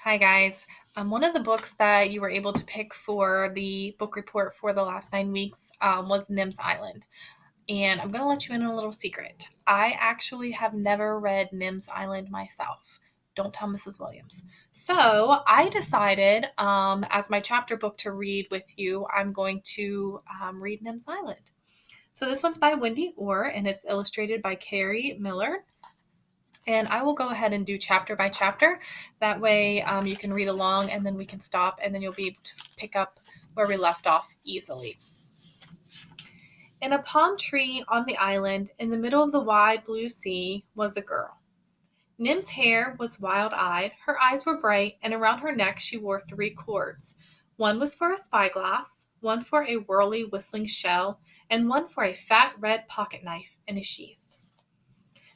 Hi, guys. One of the books that you were able to pick for the book report for the last 9 weeks was Nims Island. And I'm going to let you in on a little secret. I actually have never read Nims Island myself. Don't tell Mrs. Williams. So I decided, as my chapter book to read with you, I'm going to read Nims Island. So this one's by Wendy Orr, and it's illustrated by Carrie Miller. And I will go ahead and do chapter by chapter. That way you can read along and then we can stop and then you'll be able to pick up where we left off easily. In a palm tree on the island, in the middle of the wide blue sea, was a girl. Nim's hair was wild-eyed, her eyes were bright, and around her neck she wore 3 cords. One was for a spyglass, one for a whirly whistling shell, and one for a fat red pocket knife in a sheath.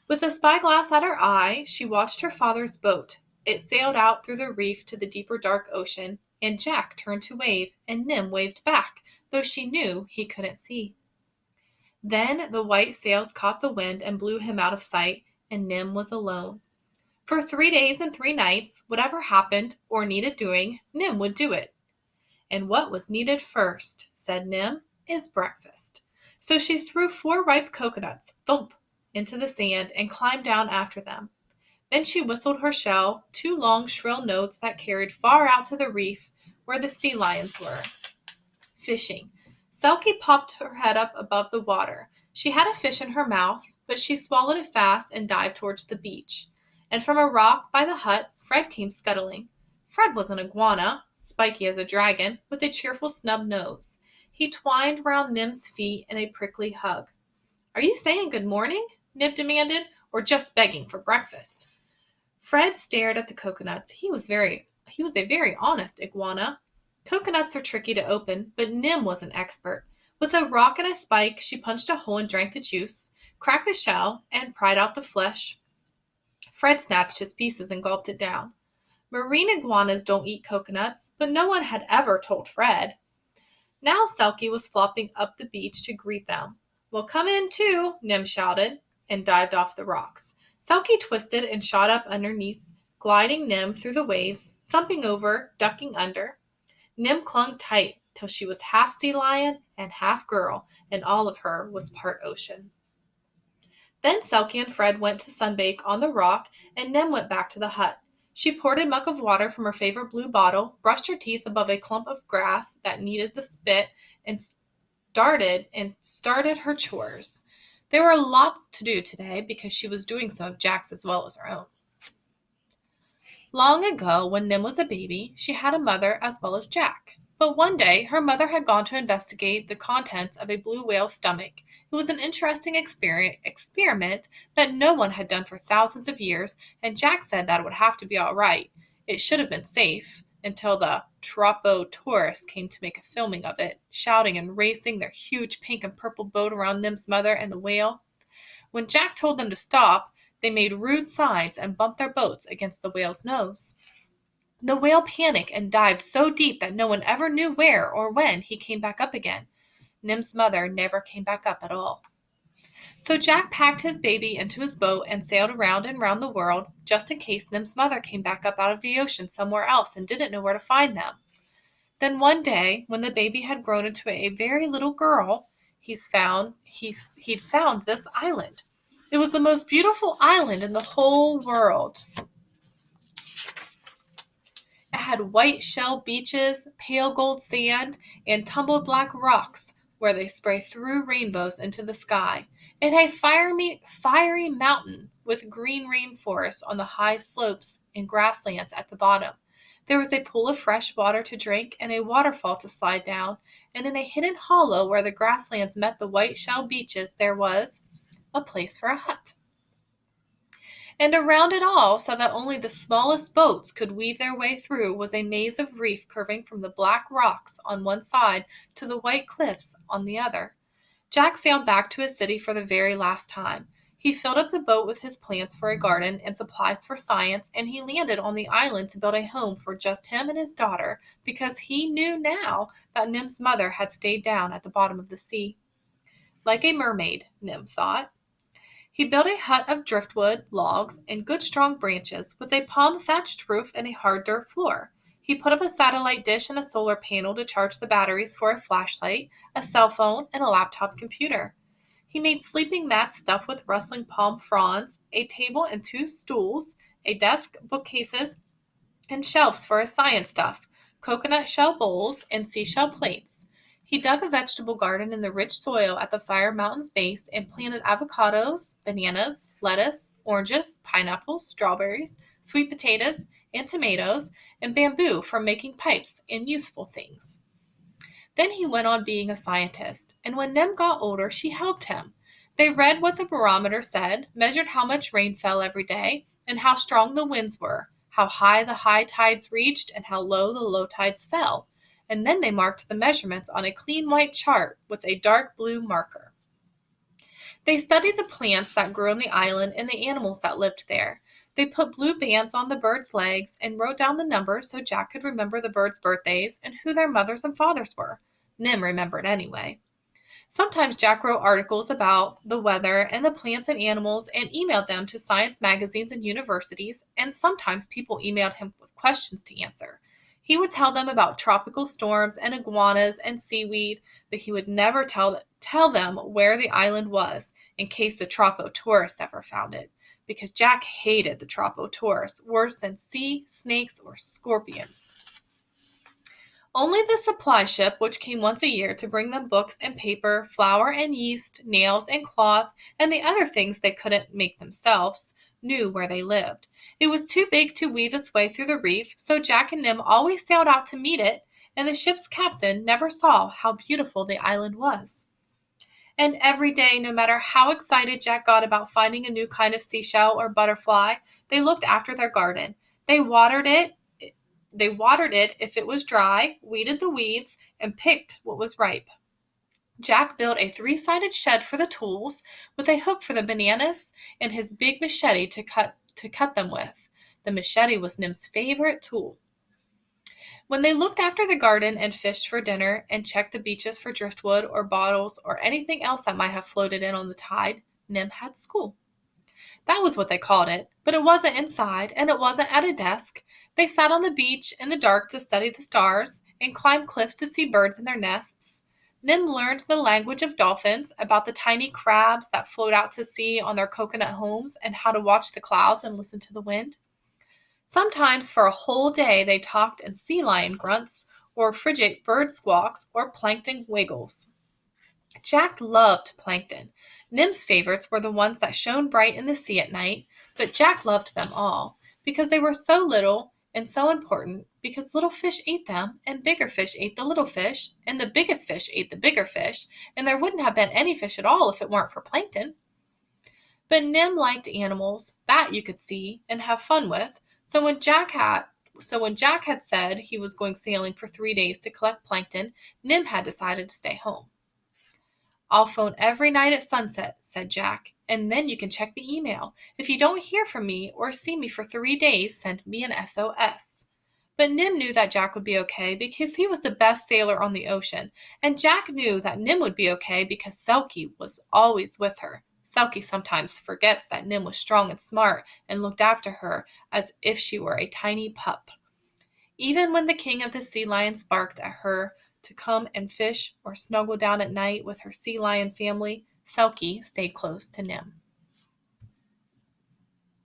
With a spyglass at her eye, she watched her father's boat. It sailed out through the reef to the deeper dark ocean, and Jack turned to wave, and Nim waved back, though she knew he couldn't see. Then the white sails caught the wind and blew him out of sight, and Nim was alone. For 3 days and 3 nights, whatever happened or needed doing, Nim would do it. And what was needed first, said Nim, is breakfast. So she threw 4 ripe coconuts, thump, into the sand and climbed down after them. Then she whistled her shell, 2 long shrill notes that carried far out to the reef where the sea lions were fishing. Selkie popped her head up above the water. She had a fish in her mouth, but she swallowed it fast and dived towards the beach. And from a rock by the hut, Fred came scuttling. Fred was an iguana, spiky as a dragon, with a cheerful snub nose. He twined round Nim's feet in a prickly hug. Are you saying good morning? Nim demanded, or just begging for breakfast? Fred stared at the coconuts. He was a very honest iguana. Coconuts are tricky to open, but Nim was an expert. With a rock and a spike, she punched a hole and drank the juice, cracked the shell, and pried out the flesh. Fred snatched his pieces and gulped it down. Marine iguanas don't eat coconuts, but no one had ever told Fred. Now Selkie was flopping up the beach to greet them. Well, come in too, Nim shouted, and dived off the rocks. Selkie twisted and shot up underneath, gliding Nim through the waves, thumping over, ducking under. Nim clung tight till she was half sea lion and half girl, and all of her was part ocean. Then Selkie and Fred went to sunbake on the rock, and Nim went back to the hut. She poured a mug of water from her favorite blue bottle, brushed her teeth above a clump of grass that needed the spit, and started her chores. There were lots to do today because she was doing some of Jack's as well as her own. Long ago, when Nim was a baby, she had a mother as well as Jack. But one day, her mother had gone to investigate the contents of a blue whale's stomach. It was an interesting experiment that no one had done for thousands of years, and Jack said that it would have to be all right. It should have been safe, until the Tropo tourists came to make a filming of it, shouting and racing their huge pink and purple boat around Nim's mother and the whale. When Jack told them to stop, they made rude signs and bumped their boats against the whale's nose. The whale panicked and dived so deep that no one ever knew where or when he came back up again. Nim's mother never came back up at all. So Jack packed his baby into his boat and sailed around and round the world, just in case Nim's mother came back up out of the ocean somewhere else and didn't know where to find them. Then one day, when the baby had grown into a very little girl, he'd found this island. It was the most beautiful island in the whole world. It had white shell beaches, pale gold sand, and tumbled black rocks where they spray through rainbows into the sky. It had a fiery mountain with green rainforests on the high slopes and grasslands at the bottom. There was a pool of fresh water to drink and a waterfall to slide down, and in a hidden hollow where the grasslands met the white shell beaches there was a place for a hut. And around it all, so that only the smallest boats could weave their way through, was a maze of reef curving from the black rocks on one side to the white cliffs on the other. Jack sailed back to his city for the very last time. He filled up the boat with his plants for a garden and supplies for science, and he landed on the island to build a home for just him and his daughter, because he knew now that Nim's mother had stayed down at the bottom of the sea. Like a mermaid, Nim thought. He built a hut of driftwood, logs, and good strong branches with a palm-thatched roof and a hard dirt floor. He put up a satellite dish and a solar panel to charge the batteries for a flashlight, a cell phone, and a laptop computer. He made sleeping mats stuffed with rustling palm fronds, a table and two stools, a desk, bookcases, and shelves for his science stuff, coconut shell bowls, and seashell plates. He dug a vegetable garden in the rich soil at the Fire Mountain's base and planted avocados, bananas, lettuce, oranges, pineapples, strawberries, sweet potatoes, and tomatoes, and bamboo for making pipes and useful things. Then he went on being a scientist, and when Nim got older, she helped him. They read what the barometer said, measured how much rain fell every day, and how strong the winds were, how high the high tides reached, and how low the low tides fell. And then they marked the measurements on a clean white chart with a dark blue marker. They studied the plants that grew on the island and the animals that lived there. They put blue bands on the birds' legs and wrote down the numbers so Jack could remember the birds' birthdays and who their mothers and fathers were. Nim remembered anyway. Sometimes Jack wrote articles about the weather and the plants and animals and emailed them to science magazines and universities, and sometimes people emailed him with questions to answer. He would tell them about tropical storms and iguanas and seaweed, but he would never tell them where the island was in case the Tropo tourists ever found it, because Jack hated the Tropo tourists worse than sea snakes or scorpions. Only the supply ship, which came once a year to bring them books and paper, flour and yeast, nails and cloth, and the other things they couldn't make themselves, knew where they lived. It was too big to weave its way through the reef, so Jack and Nim always sailed out to meet it, and the ship's captain never saw how beautiful the island was. And every day, no matter how excited Jack got about finding a new kind of seashell or butterfly, they looked after their garden. They watered it if it was dry, weeded the weeds, and picked what was ripe. Jack built a three-sided shed for the tools, with a hook for the bananas and his big machete to cut them with. The machete was Nim's favorite tool. When they looked after the garden and fished for dinner and checked the beaches for driftwood or bottles or anything else that might have floated in on the tide, Nim had school. That was what they called it, but it wasn't inside, and it wasn't at a desk. They sat on the beach in the dark to study the stars and climbed cliffs to see birds in their nests. Nim learned the language of dolphins, about the tiny crabs that float out to sea on their coconut homes, and how to watch the clouds and listen to the wind. Sometimes for a whole day they talked in sea lion grunts, or frigate bird squawks, or plankton wiggles. Jack loved plankton. Nim's favorites were the ones that shone bright in the sea at night, but Jack loved them all, because they were so little and so important, because little fish ate them, and bigger fish ate the little fish, and the biggest fish ate the bigger fish, and there wouldn't have been any fish at all if it weren't for plankton. But Nim liked animals, that you could see and have fun with, so when Jack had said he was going sailing for 3 days to collect plankton, Nim had decided to stay home. "I'll phone every night at sunset," said Jack, "and then you can check the email. If you don't hear from me or see me for 3 days, send me an SOS. But Nim knew that Jack would be okay because he was the best sailor on the ocean, and Jack knew that Nim would be okay because Selkie was always with her. Selkie sometimes forgets that Nim was strong and smart and looked after her as if she were a tiny pup. Even when the king of the sea lions barked at her to come and fish or snuggle down at night with her sea lion family, Selkie stayed close to Nim.